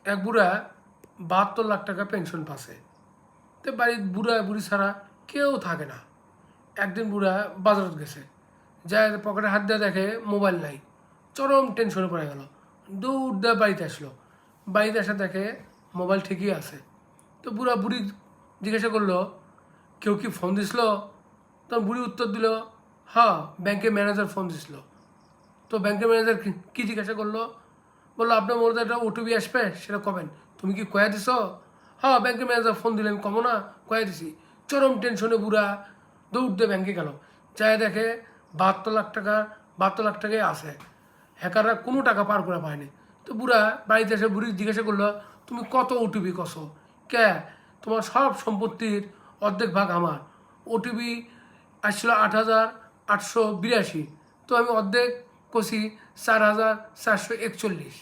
এক বুড়া 72 লাখ টাকা পেনশন পাচ্ছে। তো বাড়ির বুড়া বুড়ি ছাড়া কেউ থাকে না। একদিন বুড়া বাজারত গেছে, যায় পকেটে হাত দিয়ে দেখে মোবাইল নাই। চরম টেনশনে পড়ে গেল, দৌড় দিয়ে বাড়িতে আসলো। বাড়িতে এসে দেখে মোবাইল ঠিকই আছে। তো বুড়া বুড়ি জিজ্ঞাসা করলো, কেউ কি ফোন দিছিল? তখন বুড়ি উত্তর দিল, হ্যাঁ, ব্যাংকের ম্যানেজার ফোন দিছিল। তো ব্যাংকের ম্যানেজার কি জিজ্ঞাসা করলো? বললো, আপনার মোড়ে একটা ওটিপি আসবে, সেটা কবেন? তুমি কি কয়া দিছ? হ্যাঁ, ব্যাংকের ম্যানেজার ফোন দিলেন, কমো না, কয়া দিছি। চরম টেনশনে বুড়া দৌড় দিয়ে ব্যাংকে গেল। চাই দেখে 72 লাখ টাকা, 72 লাখ টাকাই আছে। হ্যাকাররা কোনো টাকা পার করে পায়নি। তো বুড়া বাড়িতে এসে বুড়ি জিজ্ঞাসা করলো, তুমি কত ওটিপি কছো? কে? তোমার সব সম্পত্তির অর্ধেক ভাগ আমার। ওটিপি আসছিল 8,882। তো আমি অর্ধেক কষি 4,441।